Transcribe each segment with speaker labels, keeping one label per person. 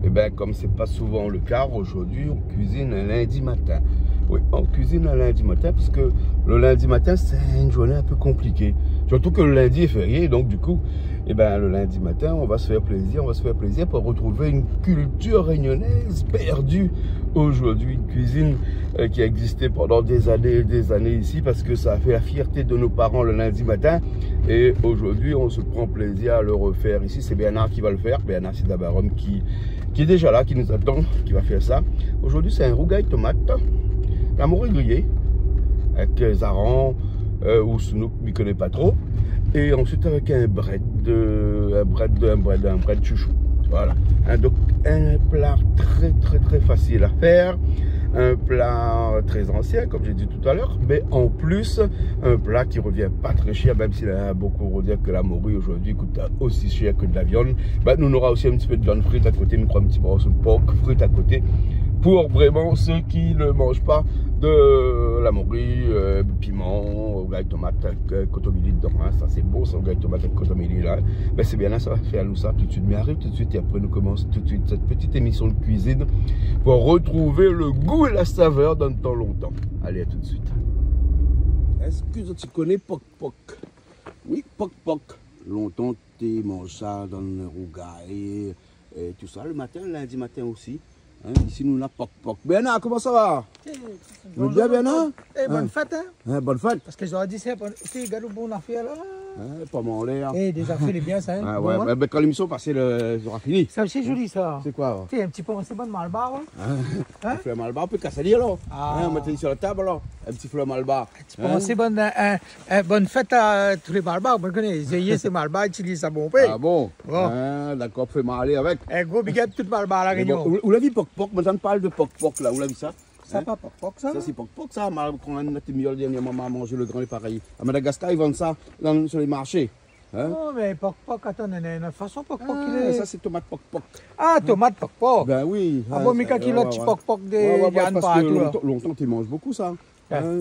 Speaker 1: Et bien, comme c'est pas souvent le cas, aujourd'hui, on cuisine un lundi matin. Oui, on cuisine un lundi matin parce que le lundi matin, c'est une journée un peu compliquée. Surtout que le lundi est férié, donc du coup, eh ben, le lundi matin, on va se faire plaisir pour retrouver une culture réunionnaise perdue aujourd'hui. Une cuisine qui a existé pendant des années ici parce que ça a fait la fierté de nos parents le lundi matin. Et aujourd'hui, on se prend plaisir à le refaire. Ici, c'est Bernard qui va le faire. Bernard Sidabarum qui est déjà là, qui nous attend, qui va faire ça. Aujourd'hui, c'est un rougail tomate, la morue grillée, avec Zaran ou Snook, ne connaît pas trop. Et ensuite avec un bread chouchou. Voilà. Donc un plat très facile à faire. Un plat très ancien, comme j'ai dit tout à l'heure, mais en plus, un plat qui revient pas très cher, même s'il y a beaucoup redire que la morue aujourd'hui coûte aussi cher que de la viande. Ben, nous, on aura aussi un petit peu de viande frite à côté, nous prenons un petit morceau de porc frite à côté, pour vraiment ceux qui ne mangent pas de la morue, piment, rougail tomate avec cotomili dedans. Hein. Ça c'est beau, ça, rougail tomate avec cotomili là. Ben, c'est bien là, ça va faire nous ça tout de suite. Mais arrive tout de suite et après nous commence tout de suite cette petite émission de cuisine pour retrouver le goût et la saveur dans tant longtemps. Allez, à tout de suite. Est-ce que tu connais Poc Poc? Oui, Poc Poc. Longtemps tu manges ça dans le rougail et tout ça. Le matin, le lundi matin aussi. Hein, ici, nous, on a Poc Poc. Bernard, comment ça va? Vous bien, Bernard?
Speaker 2: Bonne fête, hein?
Speaker 1: Bonne fête.
Speaker 2: Parce que j'aurais dit ça, regarde où on a fait là.
Speaker 1: Pas mon l'air.
Speaker 2: Déjà fait les biens, ça.
Speaker 1: Ah, ouais, bon, quand l'émission passée, aura fini.
Speaker 2: Ça aussi joli, ça.
Speaker 1: C'est quoi?
Speaker 2: Un petit peu, c'est bon de malbar.
Speaker 1: Un fleur malbar, on peut casser l'île, là. On met sur la table, là. Un petit fleur malbar.
Speaker 2: C'est bonne fête à tous les malbars. Vous connaissez, les c'est malbar, utilisent ça bon pain.
Speaker 1: Ah bon? D'accord, fais-moi aller avec.
Speaker 2: Un gros big up, tout malbar à la réunion.
Speaker 1: Où l'a vu Poc Poc? Maintenant, on parle de Poc Poc, là. Où l'a vu ça?
Speaker 2: Ça pas Poc Poc, ça?
Speaker 1: Ça, c'est Poc Poc, ça. Quand on a mis le dernier moment à manger le grand et pareil. À Madagascar, ils vendent ça sur les marchés.
Speaker 2: Non, mais Poc Poc, attends, il y a une autre façon Poc Poc.
Speaker 1: Ça, c'est tomate Poc Poc.
Speaker 2: Ah, tomate Poc Poc.
Speaker 1: Ben oui.
Speaker 2: Ah bon, mais quand il a petit Poc Poc de Yann
Speaker 1: parce que longtemps, tu manges beaucoup ça.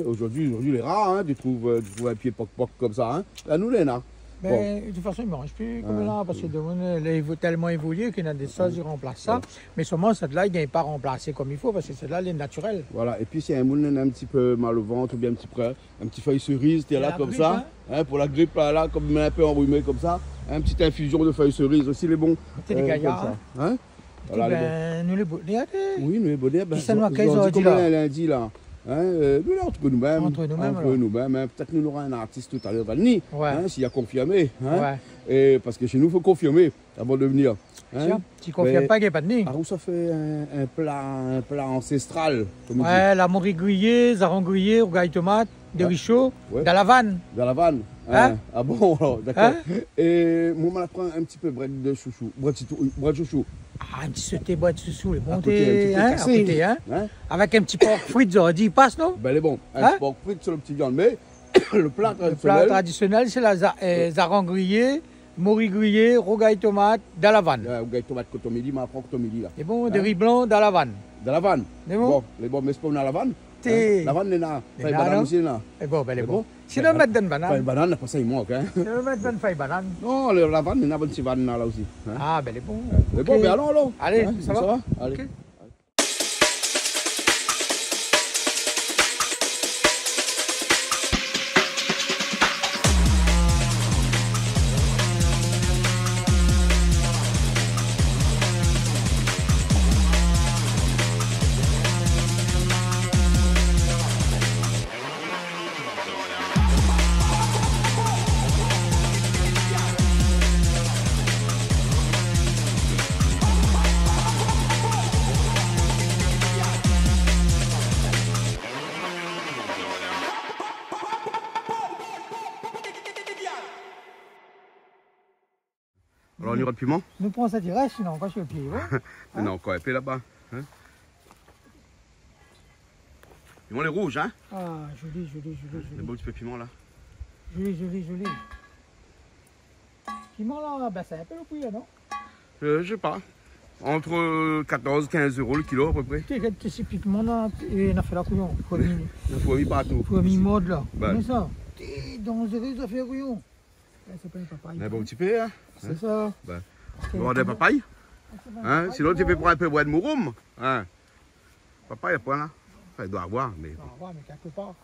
Speaker 1: Aujourd'hui, les rats, tu trouves un pied Poc Poc comme ça. Hein. Là, nous, les nains.
Speaker 2: Mais de toute façon, ils ne mangent plus comme là, parce que le tellement évolué qu'il y a des sauces qui remplacent ça. Mais seulement, celle-là, il n'est pas remplacé comme il faut, parce que celle-là, elle est naturelle.
Speaker 1: Voilà, et puis si un moulin a un petit peu mal au ventre, ou bien un petit feuille cerise, tu es là comme ça, hein, pour la grippe, là, comme un peu enrhumé comme ça, une petite infusion de feuilles cerises aussi, les bons.
Speaker 2: C'est des gaillards.
Speaker 1: Hein?
Speaker 2: Voilà, nous les bonnets.
Speaker 1: Oui, nous les bonnets,
Speaker 2: ça nous a dit
Speaker 1: lundi là. Nous là, entre nous-mêmes, peut-être nous aurons un artiste tout à l'heure, Valny, s'il a confirmé. Et parce que chez nous, il faut confirmer avant de venir.
Speaker 2: Tiens, tu ne confirmes pas qu'il n'y a pas de nid.
Speaker 1: Alors, ça fait un plat ancestral. Comme
Speaker 2: la morue grillée, zaran grillé, rougail tomate, des richots, de la vanne.
Speaker 1: De la vanne. Ah bon, alors, d'accord. Et moi, on prend un petit peu bread de chouchou. Bread chouchou.
Speaker 2: Ah, un petit sauté bois de chouchou, les bons thé, avec un petit porc frit, j'aurais dit, il passe, non?
Speaker 1: Ben, il est bon. Un porc frit sur le petit viande, mais le plat
Speaker 2: traditionnel, c'est la zaran grillé, morue grillée, rougail tomate, de la vanne.
Speaker 1: Rougail tomate, cotomili, mais après cotomili, là.
Speaker 2: Et bon, des riz blancs, de la vanne.
Speaker 1: De la vanne?
Speaker 2: C'est bon?
Speaker 1: Les bons, mais c'est pas on a la vanne? La vanne, il y en a.
Speaker 2: Feuille banane aussi, là. Et bon, ben, les bons. Si on met une banane.
Speaker 1: Feuille banane, après ça, il manque, hein.
Speaker 2: Si on met une feuille banane.
Speaker 1: Non, la vanne, il y en a une petite vanne là aussi.
Speaker 2: Ah, ben, les bons.
Speaker 1: Les bons, mais allons.
Speaker 2: Allez, ça va?
Speaker 1: Allez. Alors, on ira le piment?
Speaker 2: Nous prenons ça direct, sinon encore sur le pied.
Speaker 1: Non, encore épais là-bas. Ils vont les rouges, hein?
Speaker 2: Ah, joli.
Speaker 1: Le beau petit peu piment là.
Speaker 2: Joli. Piment là, ben, c'est un peu le prix là, non?
Speaker 1: Je sais pas. Entre 14 et 15 euros le kilo à peu près.
Speaker 2: Tu sais, ces piments là, on a fait la couillon.
Speaker 1: Il faut mis partout.
Speaker 2: Faut mis mode là.
Speaker 1: Ben.
Speaker 2: Mais ça, dans le ça fait couillon. C'est pas une papaye.
Speaker 1: Un bon petit peu, hein?
Speaker 2: C'est ça.
Speaker 1: Ben. On va des papayes? Hein? Sinon, tu peux prendre un peu de bois de mouroum. Hein? Papa, il prend là. Enfin, il doit avoir, mais...
Speaker 2: Il doit avoir, mais quelque part.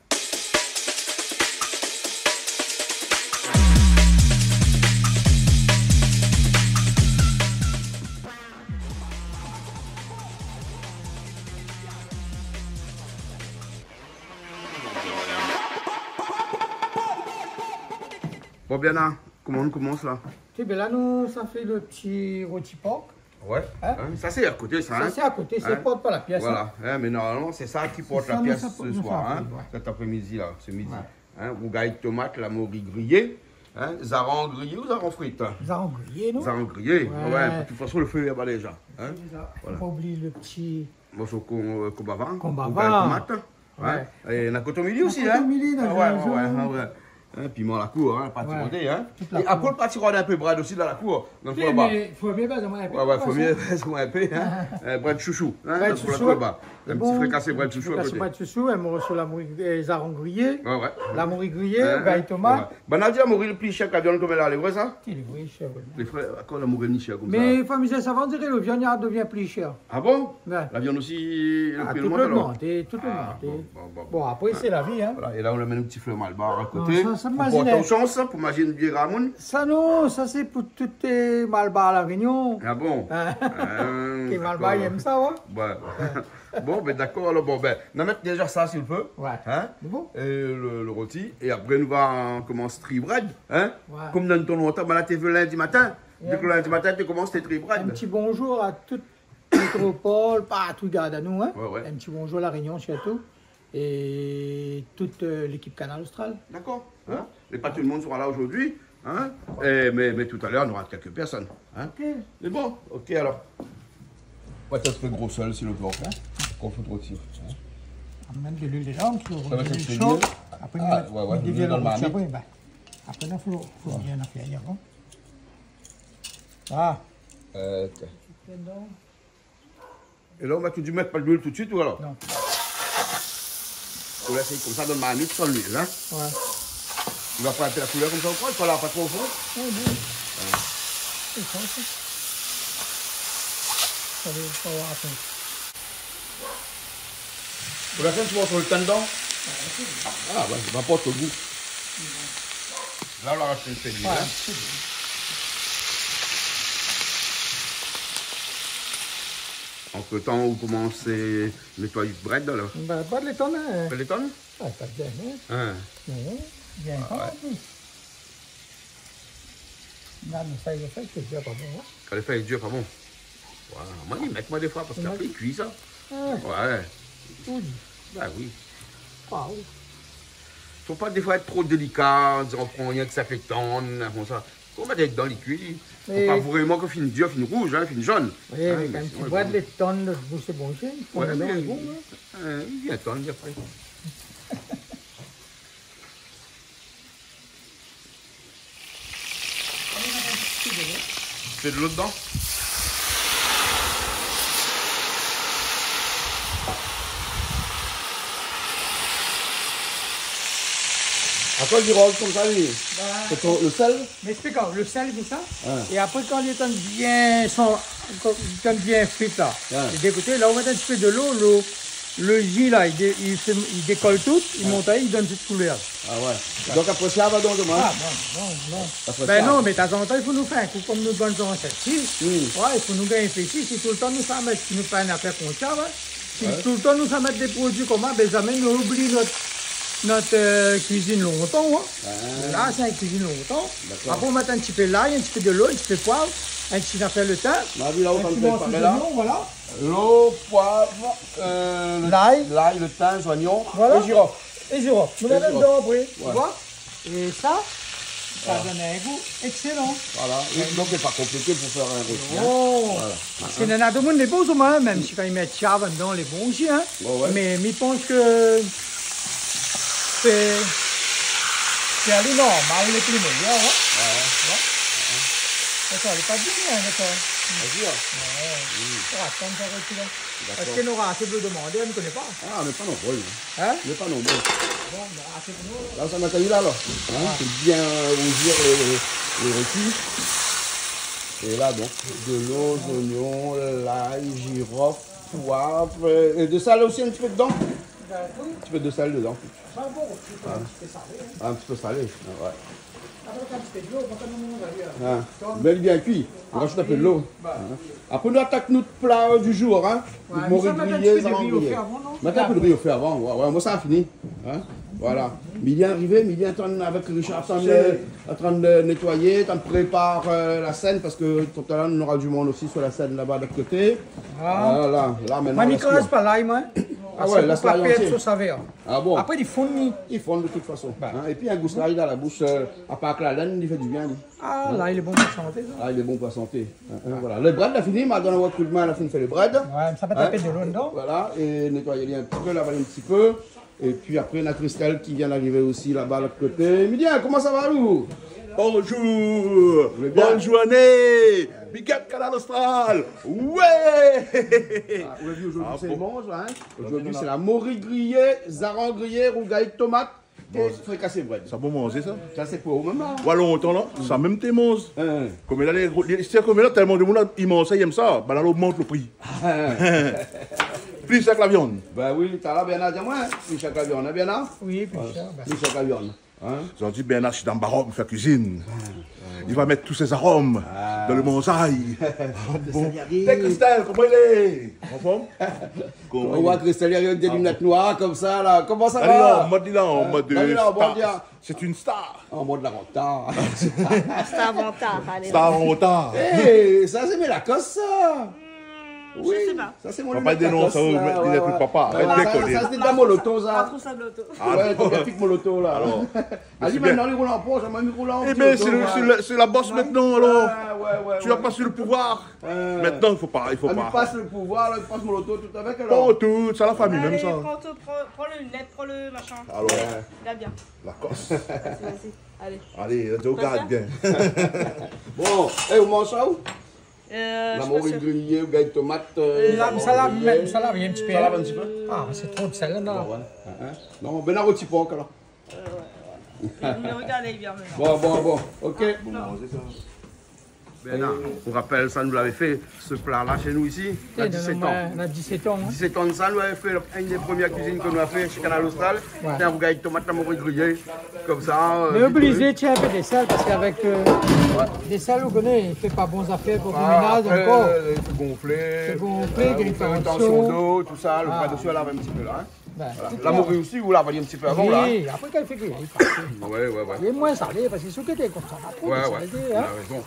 Speaker 1: Bon, bien là, comment on commence là?
Speaker 2: Ok, ben là, nous, ça fait le petit rôti porc.
Speaker 1: Ouais.
Speaker 2: Hein?
Speaker 1: Ça, c'est à côté, ça.
Speaker 2: Ça,
Speaker 1: Hein?
Speaker 2: c'est à côté, c'est porte pas la pièce.
Speaker 1: Voilà. Hein, mais normalement, c'est ça qui porte
Speaker 2: ça,
Speaker 1: la
Speaker 2: mais
Speaker 1: pièce
Speaker 2: ça,
Speaker 1: ce
Speaker 2: nous,
Speaker 1: soir.
Speaker 2: ça,
Speaker 1: Hein?
Speaker 2: ouais.
Speaker 1: Cet après-midi, là, ce midi.
Speaker 2: Ouais.
Speaker 1: Hein? Vous gagnez tomate, la morue grillée. Hein? Zaran grillé ou zaran frites?
Speaker 2: Nous avons grillé, nous.
Speaker 1: Zaran grillé.
Speaker 2: Ouais.
Speaker 1: Ouais. De toute façon, le feu est bas déjà. Hein?
Speaker 2: Faut pas oublier le petit...
Speaker 1: Morceau combava.
Speaker 2: Combava.
Speaker 1: Tomate.
Speaker 2: Ouais.
Speaker 1: Hein? Et la cotomili aussi.
Speaker 2: La
Speaker 1: Hein?
Speaker 2: cotomili,
Speaker 1: Ah,
Speaker 2: dans
Speaker 1: ouais,
Speaker 2: le
Speaker 1: ouais,
Speaker 2: jaune.
Speaker 1: ouais, ouais. Hein, piment à la cour, hein, pas
Speaker 2: Ouais.
Speaker 1: tirodé, hein.
Speaker 2: Toute la
Speaker 1: Et après,
Speaker 2: cour.
Speaker 1: le pas tirodé un peu brad aussi dans la cour. Donc,
Speaker 2: Oui,
Speaker 1: faut là-bas.
Speaker 2: mais il faut bien passer moins.
Speaker 1: Ouais, ouais, faut mieux, c'est moins épais, hein. Brad chouchou, hein,
Speaker 2: Brad
Speaker 1: pour la
Speaker 2: chouchou.
Speaker 1: cour là-bas. Un petit fricassé brad chouchou à côté.
Speaker 2: Pas de chouchou, elle m'a reçu la morue, les arons grillés.
Speaker 1: Ouais, ouais.
Speaker 2: La morue grillée,
Speaker 1: Hein,
Speaker 2: gaille tomate.
Speaker 1: ouais. Ben, Nadia, mourir le plus cher qu'à Dion comme elle a, les vrais, ça?
Speaker 2: Il est vrai, cher, ouais.
Speaker 1: Les frères, encore la mourir ni cher comme ça.
Speaker 2: Mais il faut miser ça avant de dire le viande devient plus cher.
Speaker 1: Ah bon?
Speaker 2: Ouais.
Speaker 1: La viande aussi, le
Speaker 2: Ah,
Speaker 1: prix
Speaker 2: tout
Speaker 1: monte
Speaker 2: le
Speaker 1: alors?
Speaker 2: monde, tout le
Speaker 1: Ah,
Speaker 2: monde.
Speaker 1: bon.
Speaker 2: Bon, après, c'est la vie, hein.
Speaker 1: Voilà, et là, on amène un petit fleur malbar à côté.
Speaker 2: Ah, ça
Speaker 1: pour
Speaker 2: m'imaginait.
Speaker 1: porter aux chances, pour imaginer bien Ramon.
Speaker 2: Ça, non, ça, c'est pour toutes les malbars à la Réunion.
Speaker 1: Ah bon?
Speaker 2: Les malbars, ils aiment ça, ouais.
Speaker 1: Ouais. Bon, ben d'accord, alors bon, ben, on va mettre déjà ça s'il peut.
Speaker 2: Ouais.
Speaker 1: Hein?
Speaker 2: C'est bon?
Speaker 1: Et le rôti. Et après, nous va commencer tri bread. Hein?
Speaker 2: Ouais.
Speaker 1: Comme dans ton longtemps, ben là, tu veux lundi matin.
Speaker 2: Ouais.
Speaker 1: Dès que lundi matin, tu commences tes tri
Speaker 2: Un
Speaker 1: bread.
Speaker 2: petit bonjour à toute métropole, pas à tout garde à nous, hein.
Speaker 1: Ouais, ouais.
Speaker 2: Un petit bonjour à la Réunion surtout. Et toute l'équipe Canal Austral.
Speaker 1: D'accord? Hein? Et pas tout le monde sera là aujourd'hui. Hein? Mais tout à l'heure, on aura quelques personnes. Hein?
Speaker 2: Ok.
Speaker 1: C'est bon? Ok, alors. Ouais, ça se fait gros seul, si le corps. Hein? Qu'on faut trop tirer. Hein?
Speaker 2: On met de l'huile dedans, puis on
Speaker 1: Ça va
Speaker 2: met
Speaker 1: être
Speaker 2: l'huile
Speaker 1: chaud.
Speaker 2: chaude. Après,
Speaker 1: Ah, ouais,
Speaker 2: on
Speaker 1: l'huile dans le marmite.
Speaker 2: Après, ben, après, il faut bien la faire. Hein? Ah.
Speaker 1: Ok. Et là, on va tout du mettre pas de l'huile tout de suite ou alors?
Speaker 2: Non.
Speaker 1: On va essayer comme ça dans le marmite sans l'huile. Hein?
Speaker 2: Ouais.
Speaker 1: Il va pas un peu la couleur comme ça, on croit, il faut là pas trop au fond.
Speaker 2: Ouais, bon. C'est ça, ça. Ça va voir après.
Speaker 1: Pour la fin, tu vas sur le temps dedans. Ah, bah, ça apporte au goût. Là, on va racheter une fédille.
Speaker 2: Ouais,
Speaker 1: Hein?
Speaker 2: c'est bien.
Speaker 1: Entre temps, on commence à nettoyer le bread, là.
Speaker 2: Ben, pas de l'étonner.
Speaker 1: Pas les tonnes?
Speaker 2: Pas de bien,
Speaker 1: Hein?
Speaker 2: non. Bien pas. Non, mais ça, il est fait, c'est déjà pas bon. Hein?
Speaker 1: Quand les feuilles dures, pas bon. Voilà. Moi, ils mettent moi des fois parce qu'après, ils cuisent ça.
Speaker 2: Ah,
Speaker 1: Ouais.
Speaker 2: tout dit.
Speaker 1: Bah oui.
Speaker 2: Ah, oui.
Speaker 1: Faut pas des fois être trop délicat, dire on prend rien que ça fait tendre, comme ça. Faut mettre être dans les cuits. Faut
Speaker 2: Mais-
Speaker 1: pas vraiment que fine dure, fine rouge, hein, fine jaune.
Speaker 2: Oui,
Speaker 1: Hein,
Speaker 2: avec
Speaker 1: mais
Speaker 2: un
Speaker 1: sinon,
Speaker 2: petit
Speaker 1: il
Speaker 2: bois
Speaker 1: est
Speaker 2: de l'étonne, c'est bon, c'est bon.
Speaker 1: Ouais,
Speaker 2: C'est
Speaker 1: mais-
Speaker 2: bon, hein.
Speaker 1: Il vient tendre après. C'est de l'eau dedans? Après, du rose comme ça, lui.
Speaker 2: Voilà.
Speaker 1: C'est le sel?
Speaker 2: Mais c'est quand le sel, c'est ça.
Speaker 1: Ouais.
Speaker 2: Et après, quand il est bien frites, là,
Speaker 1: Ouais.
Speaker 2: et d'écouter, là, on met un petit peu de l'eau, le jus, là, il décolle tout, il monte à il donne cette couleur.
Speaker 1: Ah ouais. Donc après ça, va donc demain.
Speaker 2: Ah, non.
Speaker 1: Après
Speaker 2: Ben
Speaker 1: ça.
Speaker 2: non, mais de temps en temps, il faut nous faire un coup comme nous donnons dans cette fille. Ouais, il faut nous gagner ici. Si tout le temps nous fait mettre, si nous fait une affaire comme ça, ouais. Si tout le temps nous fait mettre des produits comme ça, ben jamais nous oublie notre cuisine longtemps. Ouais. Là, c'est une cuisine longtemps.
Speaker 1: D'accord.
Speaker 2: Après, on met un petit peu d'ail, un petit peu de l'eau, un petit peu de poivre, un petit affaire le thym.
Speaker 1: On a vu là où
Speaker 2: Un
Speaker 1: on
Speaker 2: petit
Speaker 1: fait
Speaker 2: morceau
Speaker 1: pas là.
Speaker 2: d'oignon, voilà.
Speaker 1: L'eau, poivre,
Speaker 2: L'ail.
Speaker 1: l'ail, le thym, les oignons,
Speaker 2: Voilà.
Speaker 1: le girofle.
Speaker 2: Et girofle. Nous mettons
Speaker 1: girofle.
Speaker 2: dedans après, tu
Speaker 1: Ouais.
Speaker 2: vois. Et ça donne un goût excellent.
Speaker 1: Voilà. Et donc c'est pas compliqué pour faire un rôti. Hein.
Speaker 2: Oh,
Speaker 1: Voilà.
Speaker 2: parce qu'il y en a tout le monde les beaux humains, même si quand ils mettent chave dedans, les bons aussi, hein.
Speaker 1: Ouais.
Speaker 2: Mais je pense que c'est aller normal, les plus meilleurs, hein.
Speaker 1: Ouais.
Speaker 2: D'accord, elle est pas bien, d'accord.
Speaker 1: Vas-y, hein.
Speaker 2: On va attendre ça rôti là. Est-ce
Speaker 1: D'accord.
Speaker 2: qu'elle aura assez de le demander, elle ne connaît pas.
Speaker 1: Ah, on n'est pas nombreux.
Speaker 2: Hein?
Speaker 1: On n'est pas nombreux.
Speaker 2: Bon, on aura assez de nous.
Speaker 1: Là, ça m'a caillé là. Hein? C'est bien rougir les rôtis. Et là, donc, de l'eau, oignons, l'ail, girofle, poivre. Et de sel aussi un petit peu dedans? Un petit peu de sel dedans.
Speaker 2: Un petit peu salé.
Speaker 1: Un petit peu salé, ouais.
Speaker 2: Avec un petit peu de l'eau, on va quand même
Speaker 1: Ah, mais bien cuit. On rajoute un peu de l'eau. Après, nous attaquons notre plat du jour. Hein. Notre morue grillée, ça va griller. Mettez un peu de riz au fait avant. Ouais, moi, ça a fini. Hein. Voilà. Midi arrivé, midi en train avec Richard en train de nettoyer, en train de préparer la scène parce que tout à l'heure, on aura du monde aussi sur la scène là-bas de l'autre côté. Voilà. Là, maintenant.
Speaker 2: Moi, Nicolas, c'est pas l'ail, moi.
Speaker 1: Ah ouais, là, c'est l'ail entier.
Speaker 2: Ah bon? Après, ils fondent.
Speaker 1: Ils fondent de toute façon. Hein. Et puis, un goût de l'ail dans la bouche, à part que la laine, il fait du bien. Lui.
Speaker 2: Ah, là, il est bon pour la santé.
Speaker 1: Ah, il est bon pour la santé. Voilà. Le bread, il a fini. Maintenant, on va coup de main, il a fini de faire le bread.
Speaker 2: Ouais, ça va taper de l'eau dedans.
Speaker 1: Voilà, et nettoyer un petit peu, laver un petit peu. Et puis après, on a Christelle qui vient d'arriver aussi là-bas, de l'autre côté. Midia, comment ça va, Lou?
Speaker 3: Bonjour! Bonne journée! Big up Canal Austral! Ouais!
Speaker 1: Aujourd'hui, c'est le mange, hein? Aujourd'hui, c'est la morue grillée, zaran grillé, rougaille de tomate et fricassé bread.
Speaker 3: Ça peut manger ça?
Speaker 1: Ça, c'est pour eux-mêmes, là.
Speaker 3: Voilà, longtemps là, ça même tes mange. Comme il a comme là, tellement de monde, ils mangent ça, ils aiment ça, bah là, on augmente le prix. Plus avec la viande.
Speaker 1: Ben oui, t'as là, bien là, dis-moi, hein? Plus avec la viande, bien là?
Speaker 2: Oui, plus cher.
Speaker 1: Plus avec la viande.
Speaker 3: Ils ont dit, Bernard, je suis dans le baroque, faire cuisine. Il va mettre tous ses arômes dans le monsaille. Bon. T'es Christelle, comment il est? En forme?
Speaker 1: On voit Christelle avec des lunettes noires comme ça, là. Comment ça va?
Speaker 3: En mode star. C'est une star.
Speaker 1: En mode la retard.
Speaker 4: Star Vantard, allez.
Speaker 3: Star en retard.
Speaker 1: Hé, ça c'est mes Lacoste, ça.
Speaker 4: Oui. Je sais pas.
Speaker 1: Ça c'est mon
Speaker 3: Papa dénonce, ça va mettre des trucs papa.
Speaker 1: Ça c'est de la moloto, ça.
Speaker 4: Pas trop ça blotto.
Speaker 1: Ouais, ton graphique moloto, là. Alors. Allez, maintenant, les roulants en poche, j'ai mis roulant.
Speaker 3: Eh bien, c'est la bosse maintenant, alors. Tu as pas sur le pouvoir. Maintenant, il faut pas. Il
Speaker 1: passe le pouvoir, il passe molotov tout avec, alors.
Speaker 3: Pas tout, c'est la famille, même ça.
Speaker 4: Prends le lunette, prends le machin.
Speaker 3: Alors,
Speaker 4: là bien.
Speaker 3: la cosse.
Speaker 4: Vas-y.
Speaker 3: Allez, tu regardes bien.
Speaker 1: Bon, et vous mangez ça où? La morue grillée, ou gaille tomate.
Speaker 2: Ça lave un petit peu.
Speaker 1: Ça lave un petit peu?
Speaker 2: Ah, c'est trop de sel, là.
Speaker 1: Non, ben un petit peu encore, là.
Speaker 4: Mais regardez bien maintenant.
Speaker 1: Bon, ok. Bernard, on rappelle, ça nous l'avait fait, ce plat-là chez nous ici, il y a 17 ans.
Speaker 2: On a 17 ans.
Speaker 1: 17 ans de ça, nous avons fait une des premières cuisines que nous avons fait chez Canal Austral. C'était un rougaille de tomate, la morue grillée, comme ça.
Speaker 2: Mais obligé de tirer un peu des sels, parce qu'avec des sels, vous connaissez, il ne fait pas bonnes affaires pour ruminage encore.
Speaker 1: Il faut gonfler.
Speaker 2: Il faut gonfler,
Speaker 1: il faut une tension d'eau, tout ça, le bras dessus, elle lave un petit peu là.
Speaker 2: Ben,
Speaker 1: la morue aussi, vous l'avez un petit peu avant là.
Speaker 2: Oui, après qu'elle fait griller, il part.
Speaker 1: Ouais.
Speaker 2: Il est moins salé, parce que si c'était comme ça, on a trop de salé.
Speaker 1: Hein. Raison.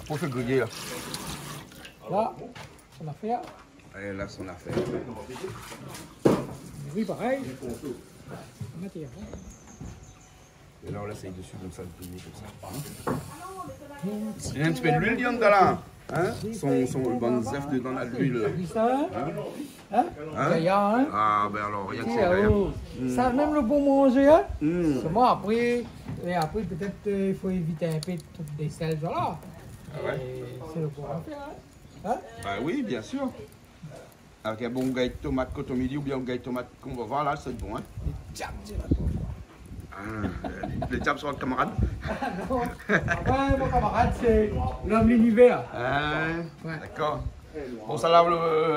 Speaker 1: Pour faire griller là.
Speaker 2: Là, son affaire.
Speaker 1: Et là, son affaire.
Speaker 2: Oui, pareil.
Speaker 1: Et là, on l'essaye dessus comme ça, le griller comme ça. Il y a un petit peu d'huile, Diane, là. Hein? Son bon zef dedans l'huile. Ah, ben alors, rien que ça.
Speaker 2: Ça, même le bon manger, hein? Seulement après, peut-être il faut éviter un peu des sels, voilà. C'est le bon à faire, hein?
Speaker 1: Bah oui, bien sûr. Avec un bon gaille de tomate coton midi ou bien un gaille de tomate qu'on va voir là, c'est bon, hein? Les jabs sont camarades.
Speaker 2: Après, mon camarade, c'est l'homme l'univers.
Speaker 1: D'accord. Bon, ça lave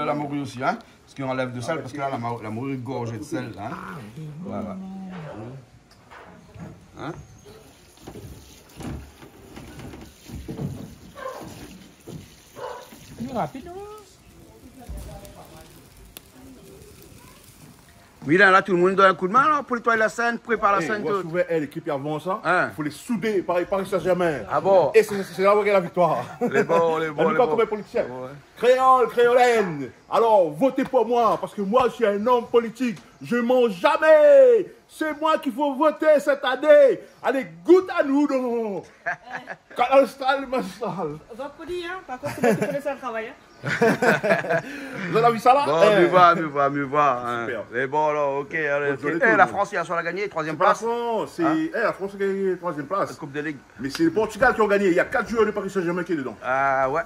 Speaker 1: la morue aussi, hein? Parce qu'on enlève de sel, parce que là, la morue est gorgée de sel, hein? Voilà. Hein?
Speaker 2: C'est rapide, non?
Speaker 1: Oui, là, tout le monde donne un coup de main là, pour nettoyer la scène, préparer la scène.
Speaker 3: Vous trouvez l'équipe avant ça, il faut les souder, Paris Saint-Germain.
Speaker 1: Ah bon?
Speaker 3: Et c'est là où il y a la victoire.
Speaker 1: Les bons.
Speaker 3: Comme les politiciens. Créole, alors votez pour moi, parce que moi je suis un homme politique, je mens jamais. C'est moi qu'il faut voter cette année. Allez, goûte à nous, donc. Canal Austral, magistral.
Speaker 4: Va pour dire, hein, par contre, c'est moi qui fais ça le travail.
Speaker 3: Vous avez vu ça là?
Speaker 1: Bon, mieux voir.
Speaker 3: Super.
Speaker 1: Mais bon, alors, ok. La France, hier soir, a gagné, 3e place.
Speaker 3: La France a gagné 3e place.
Speaker 1: La Coupe de Ligue.
Speaker 3: Mais c'est le Portugal qui ont gagné. Il y a 4 joueurs de Paris Saint-Germain qui est dedans.
Speaker 1: Ah, ouais.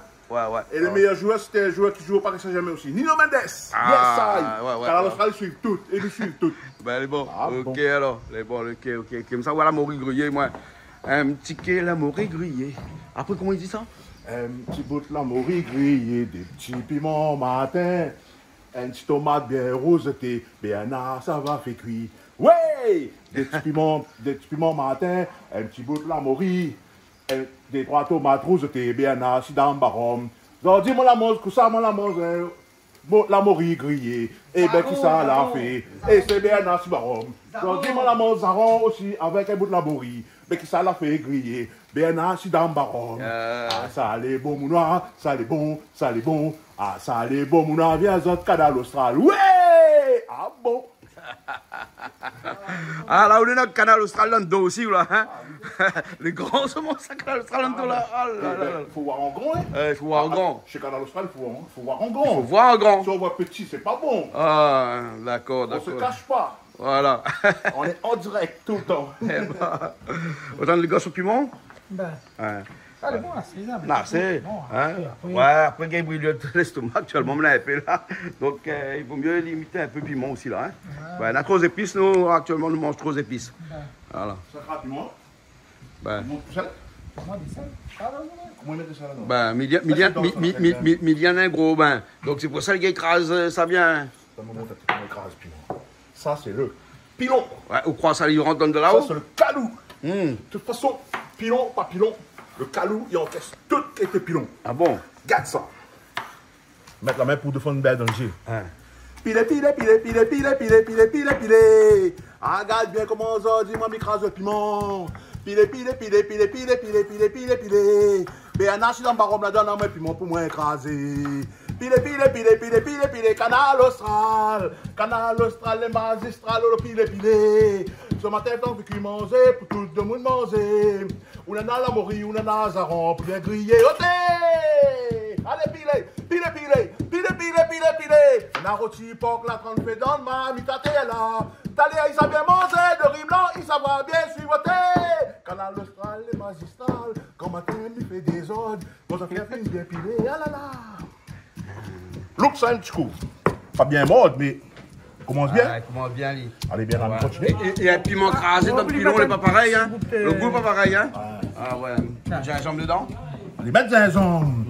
Speaker 3: Et le meilleur joueur, c'était un joueur qui joue au Paris Saint-Germain aussi. Nino Mendes. Yes, Canal Austral, ils suivent toutes. Et nous suivent toutes.
Speaker 1: Ben, les bons. Ok, alors. Les bons, ok. Comme ça, voilà, morue grillée, moi. Un petit quai, la morue grillée. Après, comment il dit ça?
Speaker 3: un petit bout de la morue grillée, des petits piments matin, un petit tomate bien rosetée, bien ça va faire cuire. Ouais! Des petits piments matin, un petit bout de la morue, des 3 tomates rosetées, bien assis dans le barom. Donc dis-moi la mange, que ça, moi la mange, la morue grillée, et bien qui ça l'a fait, et c'est bien assis barom. Donc dis-moi la mange, zaron aussi, avec un bout de la morue, mais qui ça l'a fait griller, bien assis dans le barom. Ah, ça allait bon, mouna, ça allait bon, ça allait bon, ah, ça allait bon, mouna, viens autres canal austral. Ouais! Ah bon!
Speaker 1: Ah, là, on est dans le canal austral dans le dos aussi, là. Hein? Les grands saumons, ça, canal austral dans le dos, là. Oh là là là.
Speaker 3: Faut voir en grand, hein?
Speaker 1: Il faut voir en grand.
Speaker 3: Chez Canal Austral, faut voir en grand.
Speaker 1: Il faut voir en grand.
Speaker 3: Si on voit petit, c'est pas bon.
Speaker 1: Ah, d'accord,
Speaker 3: On se
Speaker 1: d'accord.
Speaker 3: cache pas.
Speaker 1: Voilà.
Speaker 3: On est en direct tout le temps.
Speaker 1: Eh ben, autant de gars au piment?
Speaker 2: Ben,
Speaker 1: Ouais.
Speaker 2: ça c'est bon, c'est ça.
Speaker 1: Non, c'est.
Speaker 2: Bon,
Speaker 1: Hein?
Speaker 2: après-
Speaker 1: Ouais, après qu'il brûle l'estomac, actuellement, on l'a un peu là. Donc, il vaut mieux limiter un peu piment aussi, là. Hein? Ouais, on a trop d'épices, nous, actuellement, nous mangeons trop d'épices. Voilà.
Speaker 3: Ça sera piment.
Speaker 1: Ben,
Speaker 3: Piment tout seul.
Speaker 2: Comment dit ça? Ah, non, non.
Speaker 3: Comment il met ça là-dedans?
Speaker 1: ben, il y en a un gros bain. Donc, c'est pour ça que le gars écrase ça bien.
Speaker 3: Ça me montre un écrase piment. Ça, c'est le pilon.
Speaker 1: Ouais, au croix, ça lui rentre dans de
Speaker 3: Ça,
Speaker 1: là-haut.
Speaker 3: c'est le calou.
Speaker 1: Hum.
Speaker 3: De toute façon, pilon, pas pilon, le calou, il encaisse tout qui était pilon.
Speaker 1: Ah bon?
Speaker 3: Garde ça. Mettre la main pour défendre belle dans le jeu.
Speaker 1: Hein.
Speaker 3: Pile. Ah, regarde bien comment ça dit, moi, m'écrase le piment. Pile. Ben, un dans le baron, là, donne un piment pour moi écraser. Pile. Canal Austral, les magistrales, le pile. Ce matin, tant que manger, pour tout le monde manger. On a la mori, on a zaron, pour bien griller. Allez, pile. On a rôti porc, la trente fait dans le mamita là. T'allais, ils savent bien manger, de riz blanc, ils savent bien suivre. Canal Austral, les magistrales, quand matin, il fait des ordres. Quand ça fait bien pilé, ah là là. Look, ça un petit coup. Pas bien mode, mais commence bien.
Speaker 1: Ouais, comment bien, lui.
Speaker 3: Allez bien, on va continuer.
Speaker 1: Et un piment crasé dans le pilon, il n'est pas pareil, hein?
Speaker 2: S'il vous plaît.
Speaker 1: Le goût n'est pas pareil, hein? Ah ouais. J'ai un jambe dedans?
Speaker 3: Allez, mettre zinzom.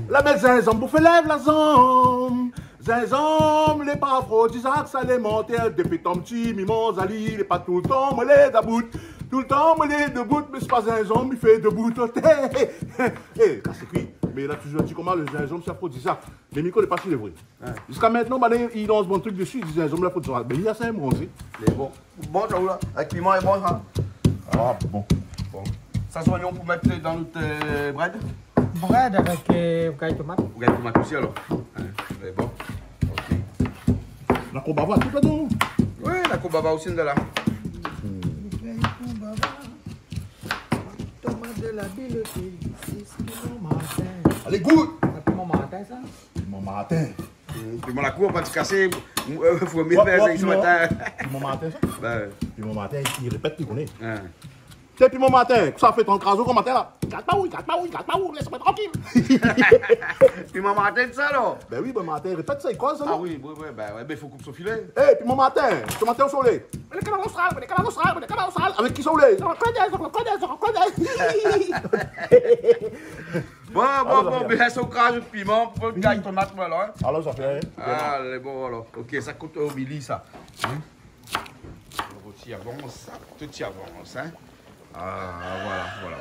Speaker 3: La mettre zinzom pour faire lève la zom. Zinzom, les pas aphrodisiaques, ça les monte. Depuis ton petit mimon, Zali, il est pas tout le temps, moi les d'about. Tout le temps, moi les debout, mais c'est pas zinzom, il fait debout. Eh, c'est cuit. Mais il a toujours dit comment le zinzom, c'est aphrodisiaque. Les micros, n'est pas sur les vrais. Jusqu'à maintenant, il lance bon truc dessus, il dit zinzom, l'aphrodisiaque. Mais il y a ça, un bronzé.
Speaker 1: Il est bon. Bon, ça là. Avec piment et bon, ça.
Speaker 3: Ah, bon.
Speaker 1: Ça, c'est oignon pour mettre dans notre bread?
Speaker 2: Bread avec caille tomate.
Speaker 1: Vous gardez tomate aussi, alors? Hein, c'est bon. Ok.
Speaker 3: La combava, tout là-dedans.
Speaker 1: Oui, la cobaba aussi, de là.
Speaker 2: Tomate de la bileté, 6 kilos matin.
Speaker 3: Allez, goûte.
Speaker 2: C'est mon matin, ça?
Speaker 3: Mon matin.
Speaker 1: Piment la cour, pas de casser. Il faut mettre ce matin.
Speaker 3: Puis mon matin, ça.
Speaker 1: Ben,
Speaker 3: Puis mon matin, il répète, il connaît.
Speaker 1: hein.
Speaker 3: C'est puis mon matin, ça fait ton craso comme matin là. Gâte pas oui, laisse-moi tranquille.
Speaker 1: Piment matin, ça, là?
Speaker 3: Ben oui, bon matin, répète ça, il croise ça.
Speaker 1: Ah oui, ben, il faut couper son filet.
Speaker 3: Eh, puis mon matin, ce matin au soleil. Les canaux austral. Avec qui soleil?
Speaker 1: Bon, bien, ça, au crage de piment, pour le gars, tomate, voilà.
Speaker 3: Alors ça fait.
Speaker 1: Ah, les bon, alors. Ok, ça coûte au milli, ça. Hein? Tu avances, ça. Tout y avance, hein. Ah, voilà.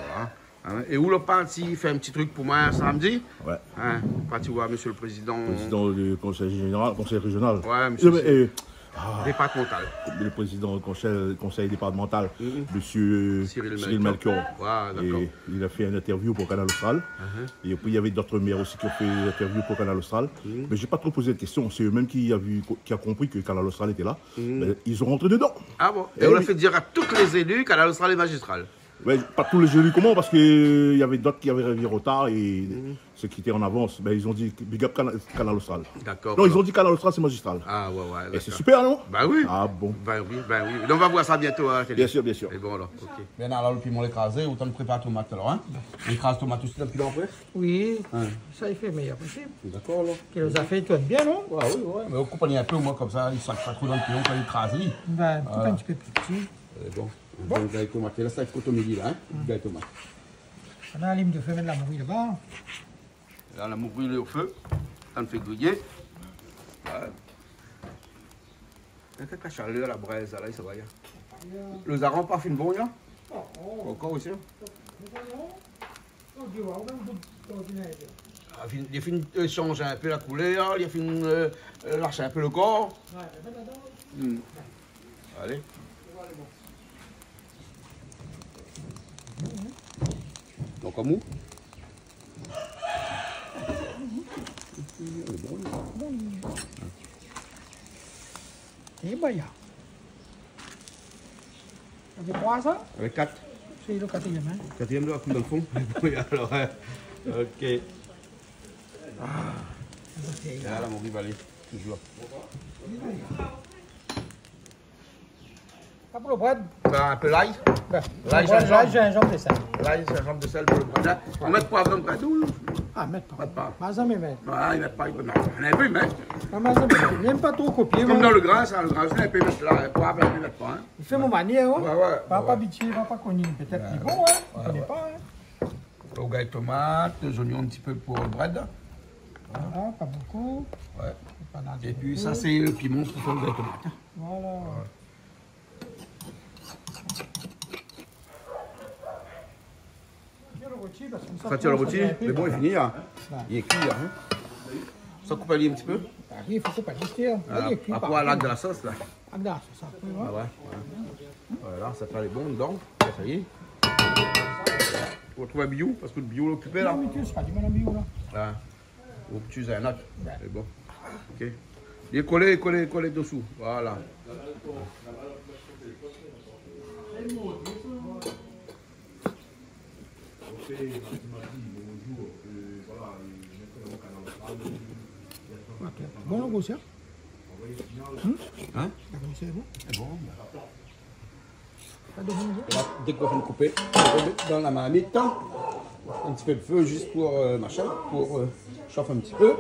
Speaker 1: Hein? Et où le parti fait un petit truc pour moi samedi?
Speaker 3: Ouais.
Speaker 1: Hein? Parti voir monsieur le président.
Speaker 3: Président du conseil général, conseil régional.
Speaker 1: Ouais, monsieur.
Speaker 3: Ah,
Speaker 1: Départemental.
Speaker 3: le président du conseil départemental, monsieur Cyril Melchior.
Speaker 1: Ouais, d'accord.
Speaker 3: Et il a fait une interview pour Canal Austral. Et puis il y avait d'autres maires aussi qui ont fait une interview pour Canal Austral. Mais je n'ai pas trop posé de questions. C'est eux-mêmes qui a compris que Canal Austral était là. Mais ils ont rentré dedans.
Speaker 1: Ah bon? Et on a fait dire à tous les élus Canal Austral et magistral.
Speaker 3: Ouais, pas tous les élus comment, parce qu'il y avait d'autres qui avaient réveillé retard et ceux qui étaient en avance, ben, ils ont dit Big Up Canal Austral.
Speaker 1: D'accord.
Speaker 3: Non, ils ont dit Canal Austral, c'est magistral.
Speaker 1: Ah ouais,
Speaker 3: Et c'est super, non?
Speaker 1: Ben oui.
Speaker 3: Ah bon.
Speaker 1: Ben oui. On va voir ça bientôt à la télé.
Speaker 3: Bien sûr.
Speaker 1: Et bon alors, ok. Bien alors, le piment écrasé, autant de préparer tomate alors, hein? On écrase tomate aussi dans le pilon après?
Speaker 2: Oui,
Speaker 1: Hein.
Speaker 2: ça il fait meilleur possible.
Speaker 1: D'accord alors.
Speaker 2: Qu'il nous a fait tout bien, non?
Speaker 1: Ouais, oui. Mais on coupe un peu au moins comme ça, il ne sac pas trop dans le pilon quand il écrase.
Speaker 2: Ben, tout un petit peu plus petit.
Speaker 1: Bon. Bon, gars tomate. Là, ça il faut au milieu là, hein? Gars tomate.
Speaker 2: On a la lime de feu, mettre la morue là-bas.
Speaker 1: Là, on a brûlé au feu. On fait griller. Ouais. Il y a quelques chaleur, la braise, là, ça va. Le zaran pas fin bon, là? Encore aussi? Il fin changer un peu la couleur, il fin lâcher un peu le corps. Allez. Donc, comme où?
Speaker 2: Et bah, il y a. Avec 3 ça?
Speaker 1: Avec 4.
Speaker 2: C'est le quatrième. Hein?
Speaker 1: Quatrième doigt, comme dans le fond. Oui, alors, ok. Là, mon riz, allez, toujours.
Speaker 2: Pas pour le bread.
Speaker 1: Un peu l'ail.
Speaker 2: L'ail, gingembre de sel.
Speaker 1: L'ail, gingembre de sel pour le bread. On met pas de bread ou?
Speaker 2: Ah, mettre pas.
Speaker 1: Pas.
Speaker 2: Pas ça, mais mettre.
Speaker 1: Ah, il met pas, il peut mettre. On a un peu, mais.
Speaker 2: Il n'aime pas trop copier.
Speaker 1: Comme dans le grain, ça, le grain, il peut mettre là, poivre, il peut mettre pas.
Speaker 2: Il fait mon manière, hein?
Speaker 1: Ouais.
Speaker 2: Pas habitué, pas connu. Peut-être qu'il est bon, hein? On ne connaît pas, hein?
Speaker 1: Au gars, tomates, des oignons un petit peu pour le bread.
Speaker 2: Voilà, pas beaucoup.
Speaker 1: Ouais.
Speaker 2: Pas
Speaker 1: Et puis ça, c'est le piment pour faire le gars tomate.
Speaker 2: Voilà.
Speaker 1: Ça tire le rôti, mais bon, il finit là. Il est cuit là. Ça coupe un petit peu.
Speaker 2: Il faut pas le
Speaker 1: Après, l'acte de la sauce là.
Speaker 2: Ah, ça.
Speaker 1: Ah ouais. Voilà, ça fait les bons dedans. Ça y est. Vous trouvez un bio, parce que le bio est occupé là.
Speaker 2: Non, mais tu sais pas du mal en bio là.
Speaker 1: Ah. Ou tu uses un autre. C'est bon. Ok. Il est collé dessous. Voilà.
Speaker 2: Bon, on goûte ça.
Speaker 1: Hein?
Speaker 2: C'est bon.
Speaker 1: C'est bon.
Speaker 2: Pas de bon,
Speaker 1: Dès qu'on va couper, dans la marmite, un petit peu de feu juste pour machin, pour chauffer un petit peu.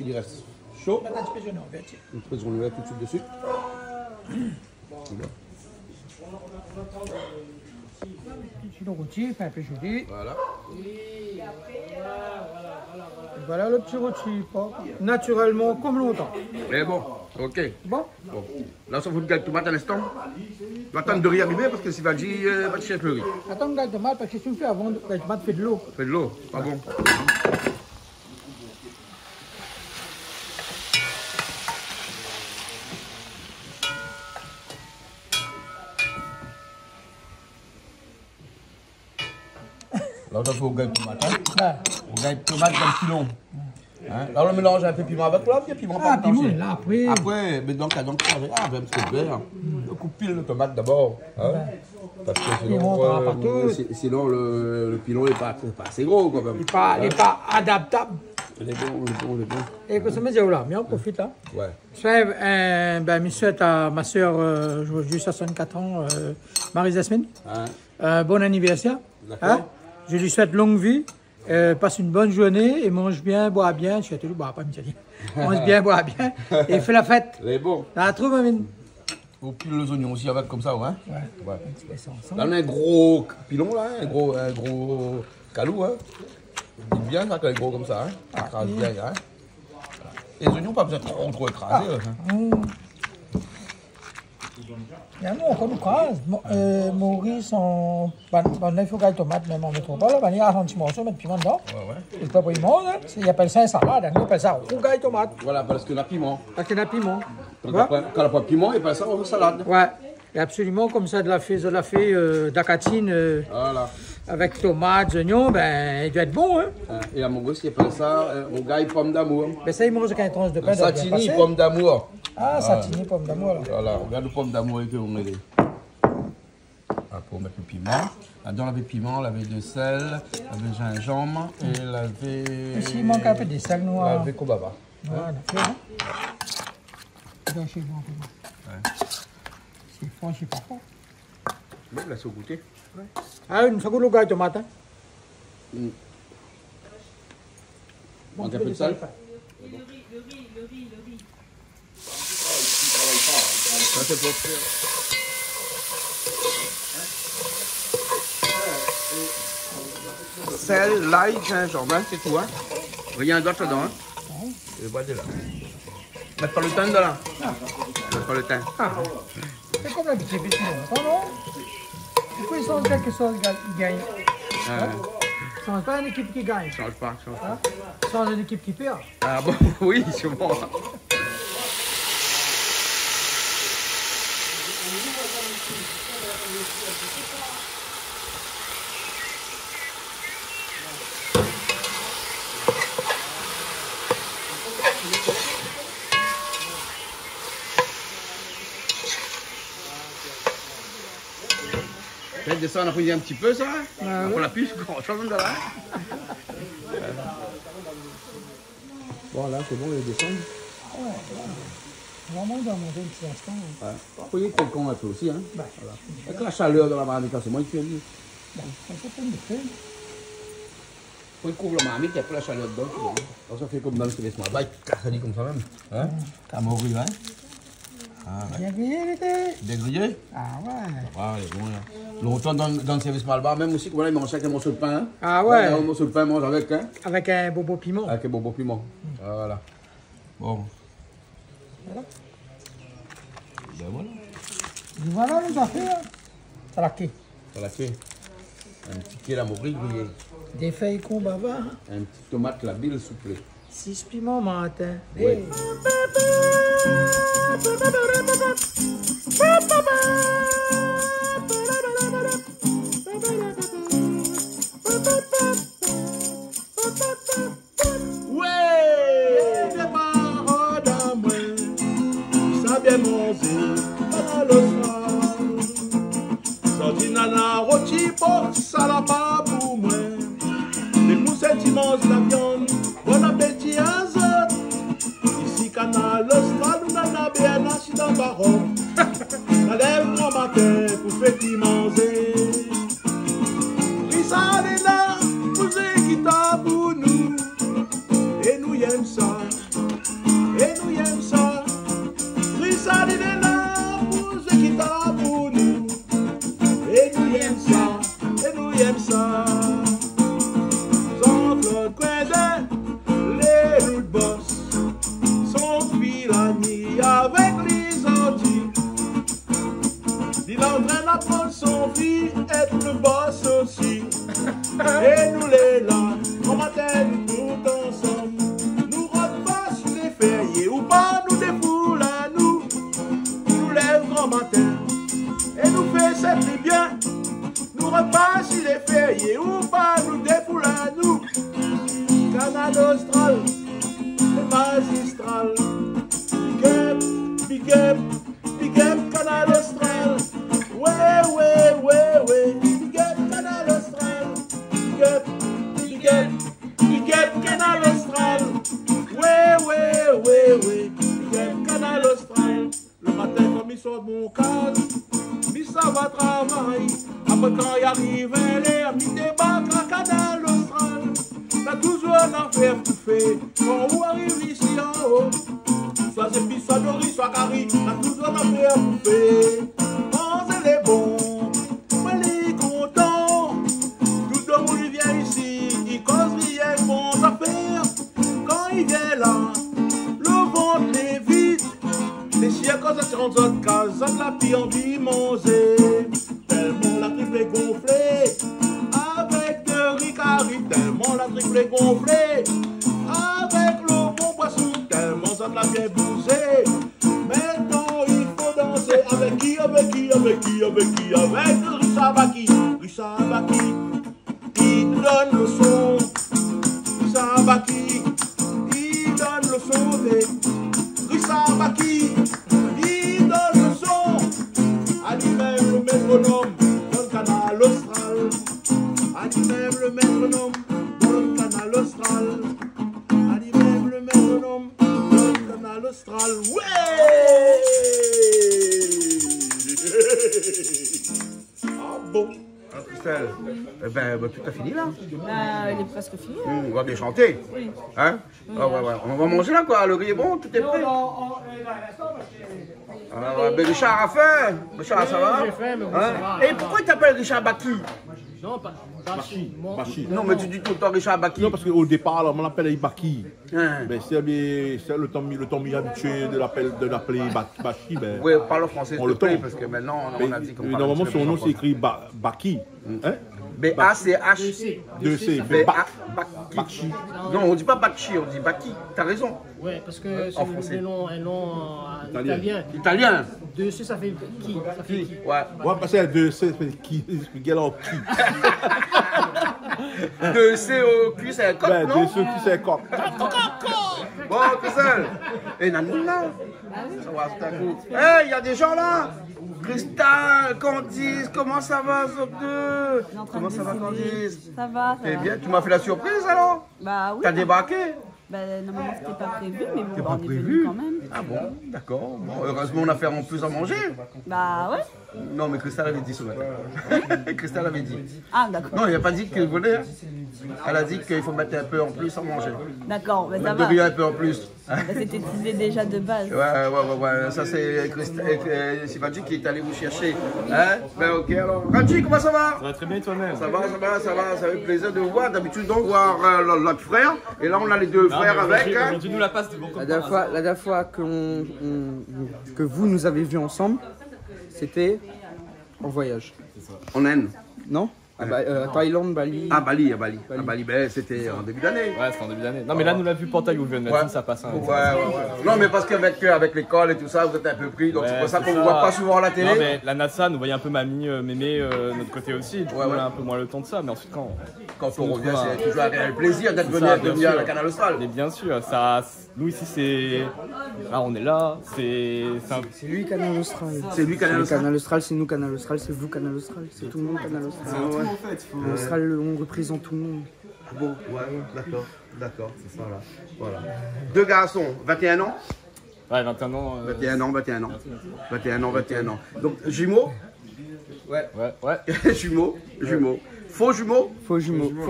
Speaker 1: Il reste chaud.
Speaker 2: un petit peu de jaune, vert.
Speaker 1: Un petit peu de jaune vert tout de suite dessus.
Speaker 2: Le rôti, fait un peu joli.
Speaker 1: Voilà.
Speaker 2: Voilà le petit rôti, naturellement comme longtemps.
Speaker 1: Mais bon, ok.
Speaker 2: Bon,
Speaker 1: Bon. Là, ça vous le gâte tomate à l'instant. On va attendre de riz arriver parce que si va dire, va chercher un peu de riz.
Speaker 2: attends le gâte de tomate parce que si on fait avant, le gâte de tomate fait de l'eau.
Speaker 1: Fait de l'eau, pas bon. Là, on a fait au gâte de tomate.
Speaker 2: Là,
Speaker 1: Au gâte de tomate dans le pilon. Hein? Là, on le mélange un peu piment avec là, puis piment pas
Speaker 2: piment là après.
Speaker 1: Après, mais donc, un petit peu de verre. On coupe pile le tomate d'abord. Hein? Parce que sinon le pilon n'est pas assez gros quand même.
Speaker 2: Il n'est pas adaptable.
Speaker 1: Il est bon.
Speaker 2: Et que ça me dit là, mais on profite là.
Speaker 1: Ouais.
Speaker 2: Je souhaite à ma soeur, juste à 64 ans, Marie-Jasmine,
Speaker 1: Hein?
Speaker 2: bon anniversaire.
Speaker 1: D'accord.
Speaker 2: Hein? Je lui souhaite longue vie, passe une bonne journée et mange bien, bois bien. Je suis toujours boire, pas me dire. Mange bien, bois bien et fais la fête.
Speaker 1: Il est bon.
Speaker 2: Là, trouve Amine.
Speaker 1: Vous pilez les oignons aussi avec comme ça, ouais?
Speaker 2: Ouais. Un petit peu ça ensemble.
Speaker 1: Là, on a un gros pilon, là, un gros calou, hein? Il dit bien ça, quand il est gros comme ça, hein? Écrase bien, hein? Les oignons, pas besoin de trop écraser, hein?
Speaker 2: Il y a encore du crase. Maurice, il faut qu'il tomate, même en métropole, il y a un petit morceau, mettre piment dedans.
Speaker 1: Ouais.
Speaker 2: Et pas pour ils mangent, ils appellent ça un salade, ils appellent ça rougaille tomate.
Speaker 1: Voilà, parce qu'il y a piment.
Speaker 2: Parce qu'il y a piment.
Speaker 1: Quand il n'y a pas de piment, il passe ça en salade.
Speaker 2: Ouais, et absolument comme ça, de la fée d'acatine
Speaker 1: Voilà.
Speaker 2: avec tomates, oignons, ben il doit être bon. Hein.
Speaker 1: Et à mon gosse, il appelle ça rougaille pomme d'amour.
Speaker 2: Ben ça, il mange avec un tranche de pain.
Speaker 1: Satini pomme d'amour.
Speaker 2: Ah, satini pomme d'amour.
Speaker 1: Voilà, regarde le pomme d'amour que on met. Pour mettre le piment. Là-dedans, on avait piment, on avait de sel, on avait gingembre et on avait.
Speaker 2: Ici, il manque un peu de sel noir.
Speaker 1: On avait kobaba.
Speaker 2: Voilà, c'est chez moi. C'est fort, c'est pas fort.
Speaker 1: Bon, laisse au goûter.
Speaker 2: Ah, une seconde, le gars de tomate.
Speaker 1: On a un peu de sel.
Speaker 4: Le riz.
Speaker 1: Ça, c'est pour faire. Sel, l'ail, gingembre, c'est tout, hein? Rien d'autre dedans, hein? Et voilà là. Mettre pas le thym dedans. Mettre pas le thym.
Speaker 2: C'est comme la petite bêtise, non? Il faut changer quelque chose qui gagne. Change pas une équipe qui gagne.
Speaker 1: Change pas, change pas.
Speaker 2: Change une équipe qui perd.
Speaker 1: Ah bon, oui, sûrement. Faites descendre un petit peu ça, pour la puce, on change de là. Bon là c'est bon, il descend.
Speaker 2: Vraiment, il doit monter un petit instant.
Speaker 1: Vous voyez que le con un peu aussi, hein. Voilà. Avec la chaleur de la marmite, c'est moins que lui.
Speaker 2: Ça fait plein de feu.
Speaker 1: Faut qu'il couvre la marmite et après la chaleur dedans. Alors ça fait comme dans le téléphone. Bah, ça dit comme ça même. Hein? T'as mordu, hein? Ah, ouais.
Speaker 2: Bien grillé, l'été.
Speaker 1: Bien grillé?
Speaker 2: Ah ouais.
Speaker 1: Ah, il est bon, là. Longtemps dans le service Malbar, même aussi, voilà, il mange avec un morceau de pain. Hein?
Speaker 2: Ah ouais.
Speaker 1: Un morceau de pain, il mange avec, hein?
Speaker 2: Avec un bobo piment.
Speaker 1: Avec un bobo piment. Voilà. Bon.
Speaker 2: Voilà.
Speaker 1: Ben voilà.
Speaker 2: Voilà les affaires. Ça la quai.
Speaker 1: Ça la fait. Un petit quai la morue grillé.
Speaker 2: Des feuilles qu'on bava.
Speaker 1: Un petit tomate la bile soufflée.
Speaker 2: 6 piments matin.
Speaker 1: Oui.
Speaker 2: Hey.
Speaker 3: Ouais, des paroles à moi, ça bien mangé, à l'ostral. Sorti nana rôti, ça l'a pas pour moi. Les poussets dimanche la viande, bon appétit à zone. Ici canal austral, nous nana bien assis dans le baron. La lèvre en matin pour faire qui manger. Rissa est là, vous qui t'a pour nous. Et nous y aime ça, et nous y aime ça. Rissa est là, vous qui t'a pour nous. Et nous y aime ça, et nous y aime ça. Jean-Claude Quentin, les loups de boss, son fil ami avec les orties. Il entraîne à prendre son fils, être le boss aussi. Et nous les là, on matin nous tout ensemble. Nous repasse les fériés ou pas, nous défoule à nous. Nous lève grand matin et nous fait cette bien. Nous repasse les fériés ou pas, nous défoule à nous. Canal austral, le magistral. Big up, canal austral. Ouais, big up, canal austral. Big up, canal austral. Ouais, big up, canal austral. Le matin, comme il sort de mon cadre, il ça va travailler. Après, quand il arrive, il débarque à canal austral. T'as toujours un affaire tout fait. Quand on arrive ici en haut, soit Zépi, soit Doris, soit Carrie, t'as toujours un affaire tout fait. Quand elle est bon, elle est content. Tout le monde il vient ici, il cause rien bon affaire. Quand il vient là, le ventre est vide. Les chiens quand ça se rend dans notre case, ça de la pire envie manger. Tellement la triple est gonflée, avec de ricari. Tellement la triple est gonflée, avec le bon poisson. Tellement ça de la bien bousée. Maintenant il faut danser avec qui, avec Rissa Baki, il donne le son. Rissa Baki, il donne le son. Rissa Baki, il donne le son. À lui-même le métronome dans le canal austral. À lui-même le métronome dans le canal austral. À lui-même le métronome dans le canal austral. Ouais! Ah bon?
Speaker 1: Christelle, ben, tout a fini là.
Speaker 4: Il est presque fini.
Speaker 1: On va bien chanter.
Speaker 4: Oui.
Speaker 1: Hein? Ah, ouais. On va manger là quoi, le riz est bon, tout est prêt. Ben Richard a faim. Richard, ça va?
Speaker 2: J'ai faim, mais
Speaker 1: hein? Et pourquoi tu t'appelles Richard Baki?
Speaker 2: Non,
Speaker 3: Bachi.
Speaker 5: Non, mais tu dis tout le temps Richard Baki.
Speaker 3: Non, parce qu'au départ, alors, on l'appelle Baki.
Speaker 5: Hein.
Speaker 3: Mais c'est le temps mis habitué de l'appeler Bachi. Ben,
Speaker 5: Oui, parle français,
Speaker 3: on
Speaker 5: s'il
Speaker 3: le
Speaker 5: te plaît,
Speaker 3: tombe.
Speaker 5: parce que maintenant, on a dit qu'on parle
Speaker 3: normalement,
Speaker 5: un petit peu
Speaker 3: son nom,
Speaker 5: plus
Speaker 3: c'est écrit Baki. Hein?
Speaker 5: B-A-C-H.
Speaker 3: 2C.
Speaker 5: Baki. Non, on dit pas Baki, on dit Baki. T'as raison.
Speaker 6: Ouais, parce que
Speaker 5: En
Speaker 6: c'est
Speaker 5: français.
Speaker 6: un nom italien.
Speaker 5: Italien.
Speaker 6: Dessus, ça fait qui? Ça fait qui?
Speaker 5: Ouais.
Speaker 3: Ouais, parce que 2C, c'est qui? Quel est qui?
Speaker 5: 2C au cul, c'est un coq,
Speaker 3: Ben,
Speaker 5: non?
Speaker 3: 2C, qui c'est coq.
Speaker 5: Bon, Christelle. Et Nanouna. Ça va, c'est un coup. Hey, il y a des gens là. Cristal, Candice, comment ça va, Zop 2? Comment ça va, Candice?
Speaker 7: Ça va, ça
Speaker 5: Eh
Speaker 7: va.
Speaker 5: bien, tu m'as fait la surprise alors?
Speaker 7: Bah oui.
Speaker 5: T'as débarqué?
Speaker 7: Bah normalement c'était pas prévu, mais bon,
Speaker 5: pas
Speaker 7: bah, on est
Speaker 5: prévu?
Speaker 7: venu quand même.
Speaker 5: Ah bon, d'accord. Bon, heureusement, on a fait en plus à manger.
Speaker 7: Bah ouais.
Speaker 5: Non, mais Cristal avait dit ce matin. Cristal avait dit.
Speaker 7: Ah d'accord.
Speaker 5: Non, il n'a pas dit qu'il voulait. Hein. Elle a dit qu'il faut mettre un peu en plus à manger.
Speaker 7: D'accord, mais ça
Speaker 5: Mettre
Speaker 7: va.
Speaker 5: de rien un peu en plus.
Speaker 7: Bah, c'était teasé déjà de base.
Speaker 5: Ouais. Ça, c'est Sivadji qui est allé vous chercher. Hein? Ben, ok, alors. Radji, comment ça va?
Speaker 8: Ça va très bien toi-même.
Speaker 5: Ça va. Ça fait plaisir de vous voir. D'habitude, on voit l'autre frère. Et là, on a les deux frères avec. Hein?
Speaker 8: Aujourd'hui, nous la passe de bon
Speaker 9: La dernière fois que vous nous avez vus ensemble, c'était en voyage.
Speaker 5: En Inde.
Speaker 9: Non? Thaïlande, Bali.
Speaker 5: Ah, Bali. Ben, c'était en début d'année.
Speaker 8: Ouais, c'est en début d'année. Non, mais là, nous l'a vu Pantaille ou Vienne, ça passe.
Speaker 5: Non, mais parce qu'avec l'école et tout ça, vous êtes un peu pris. Donc, c'est pour ça qu'on ne voit pas souvent à la télé.
Speaker 8: Non, mais la NASA, nous voyait un peu mamie, mémé, notre côté aussi. Du coup, on a un peu moins le temps de ça. Mais ensuite, quand
Speaker 5: on revient, c'est toujours un plaisir d'être venu à la Canal Austral.
Speaker 8: Mais bien sûr, ça, nous ici, c'est. Là, on est là. C'est
Speaker 9: lui, Canal Austral.
Speaker 5: C'est lui, Canal Austral.
Speaker 9: Canal Austral, c'est nous, Canal Austral, c'est vous, Canal Austral. C'est tout le monde, Canal Austral.
Speaker 8: En fait,
Speaker 9: Canal Austral, on représente tout le monde.
Speaker 5: Bon, ouais, d'accord, c'est ça là. Voilà. Deux garçons, 21 ans.
Speaker 8: Ouais, 21 ans.
Speaker 5: 21 ans. Donc, jumeaux.
Speaker 8: Ouais.
Speaker 5: Jumeaux. Faux jumeaux.
Speaker 9: Faux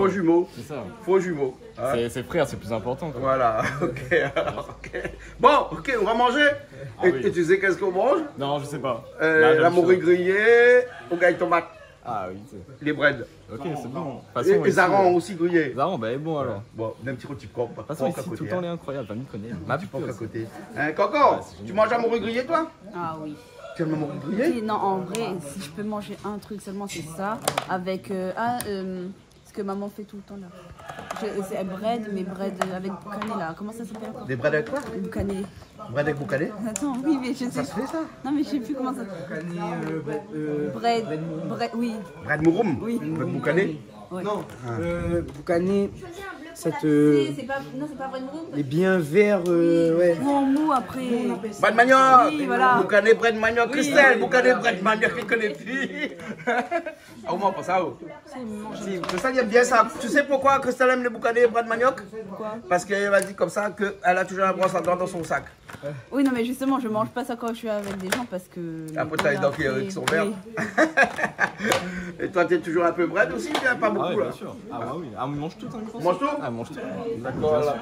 Speaker 9: jumeaux.
Speaker 8: C'est ça.
Speaker 5: Faux jumeaux.
Speaker 8: C'est frère, c'est plus important. Quoi.
Speaker 5: Voilà, ok. Bon, ok, on va manger. Et tu sais qu'est-ce qu'on mange?
Speaker 8: Non, je sais pas.
Speaker 5: La morue grillée, au gaille tomate.
Speaker 8: Ah oui,
Speaker 5: les breads.
Speaker 8: Ok, c'est bon.
Speaker 5: Et les arans aussi grillés.
Speaker 8: Les arans, bah bon alors.
Speaker 5: Bon, un petit rôti coq.
Speaker 8: De toute façon, ici, tout le temps, il est incroyable. Famille connaît. Ma petite
Speaker 5: à côté. Coco, tu manges la morue grillée, toi?
Speaker 7: Ah oui.
Speaker 5: Tu aimes la morue grillée?
Speaker 7: Non, en vrai, si je peux manger un truc seulement, c'est ça. Avec ce que maman fait tout le temps là. C'est bread, mais bread avec boucané là. Comment ça s'appelle encore?
Speaker 5: Des bread avec quoi?
Speaker 7: Boucané.
Speaker 5: Bread avec boucané?
Speaker 7: Attends, oui, mais je sais.
Speaker 5: Ça se fait ça?
Speaker 7: Non, mais je sais plus comment ça s'appelle. Bread, oui.
Speaker 5: Bread mouroum?
Speaker 7: Oui.
Speaker 5: Avec boucané?
Speaker 7: Ouais.
Speaker 9: Non, boucané, cette.
Speaker 7: C'est pas bread mou.
Speaker 9: Les bien verts, ouais.
Speaker 7: Ou en mou après.
Speaker 5: Bread manioc!
Speaker 7: Oui, voilà.
Speaker 5: Boucané, bread manioc, Christelle, boucané, bread manioc, qui connaît plus? Ah, au moins, pas ça, oh. Si, Christelle aime bien ça. Tu sais pourquoi Christelle aime les boucanés et bread manioc?
Speaker 7: Pourquoi?
Speaker 5: Parce qu'elle m'a dit comme ça qu'elle a toujours la brosse à dents dans son sac.
Speaker 7: Oui, non, mais justement, je mange pas ça quand je suis avec des gens parce que.
Speaker 5: Après, t'as les dents qui sont vertes. Et toi, t'es toujours un peu bread aussi, pas beaucoup
Speaker 8: Ah oui,
Speaker 5: là.
Speaker 8: bien sûr. Ah bah oui. Ah, on mange tout, hein, je pense.
Speaker 5: Mange tout?
Speaker 8: Ah, on mange tout.
Speaker 5: D'accord, là.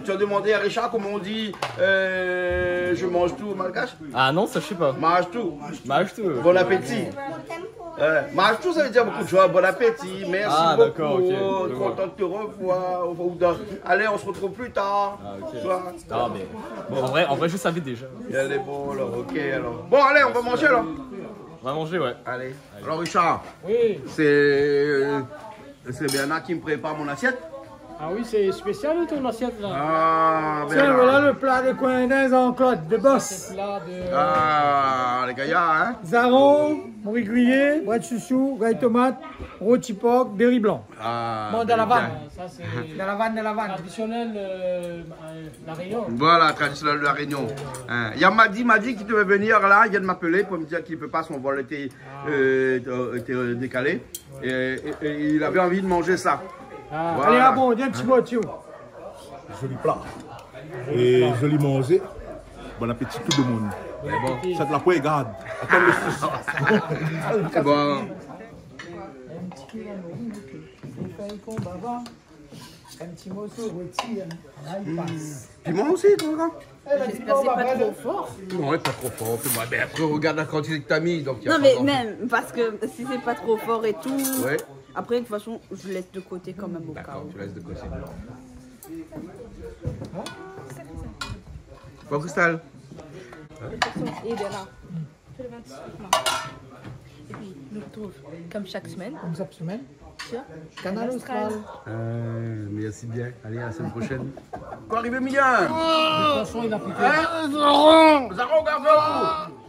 Speaker 5: Tu as demandé à Richard comment on dit je mange tout au malgache?
Speaker 8: Ah non, ça je sais pas.
Speaker 5: Mange tout.
Speaker 8: Mange tout.
Speaker 5: Bon appétit. Mange tout, ça veut dire beaucoup de choses. Bon appétit, merci
Speaker 8: Ah,
Speaker 5: beaucoup.
Speaker 8: d'accord, ok, je vois.
Speaker 5: Content de te revoir. Allez, on se retrouve plus tard.
Speaker 8: Ah, ok.
Speaker 5: Tu vois?
Speaker 8: Ah, mais. Bon, en vrai, je savais déjà.
Speaker 5: Elle est bon, alors, ok, alors. Bon, allez, on va manger, là.
Speaker 8: On va manger, ouais.
Speaker 5: Allez. Alors, Richard,
Speaker 6: Oui.
Speaker 5: c'est Bernard qui me prépare mon assiette.
Speaker 6: Ah oui, c'est spécial ton assiette là.
Speaker 5: Ah,
Speaker 2: Tiens,
Speaker 5: Bernard.
Speaker 2: voilà le plat de coin d'Inde en Claude, de boss.
Speaker 6: Plat de.
Speaker 5: Ah, les gaillards, hein.
Speaker 2: Zaron, morue grillée, bras de chouchou, graille tomate, rôti porc, berry blanc.
Speaker 5: Ah,
Speaker 2: Bon, dans la vanne.
Speaker 6: Ça c'est
Speaker 2: Dans la vanne.
Speaker 6: traditionnel la Réunion.
Speaker 5: Voilà, traditionnel de la Réunion. Il y a Madi qui devait venir là, il vient de m'appeler pour me dire qu'il ne peut pas, son vol était décalé. Et il avait envie de manger ça.
Speaker 2: Ah,
Speaker 5: Voilà.
Speaker 2: Allez, ah bon, viens un petit mot, Thio.
Speaker 3: Joli plat. Et joli manger. Bon appétit tout le monde. Ça de la poêle garde.
Speaker 5: C'est bon.
Speaker 2: Un petit morceau rôti, il passe.
Speaker 5: Piment aussi, toi, gars?
Speaker 7: J'espère que c'est pas trop fort.
Speaker 5: Non, pas trop fort. Mais après, regarde la quantité que t'as mis. Donc y a
Speaker 7: Non,
Speaker 5: pas
Speaker 7: mais
Speaker 5: grand-
Speaker 7: même, parce que si c'est pas trop fort et tout.
Speaker 5: Ouais.
Speaker 7: Après, de toute façon, je laisse de côté quand même au cas
Speaker 5: D'accord,
Speaker 7: où.
Speaker 5: tu laisses de côté. Bon, Cristal.
Speaker 10: Il est là. Le 26 mars. Et puis, nous retrouve comme chaque semaine.
Speaker 2: Comme chaque semaine.
Speaker 10: Sur
Speaker 2: Canal Austral.
Speaker 5: Merci bien. Allez, à la semaine prochaine. Quoi arrive, Emilien?
Speaker 6: De toute façon, il a piqué.
Speaker 5: Zaro, garde-vous.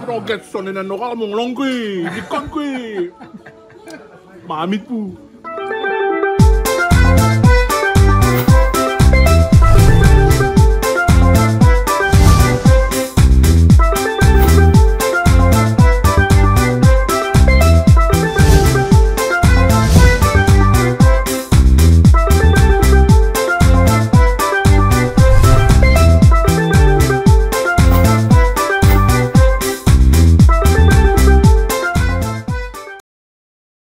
Speaker 3: Non, get sonné dans nos rames, mon langue, des conquis. Ma amie de pou.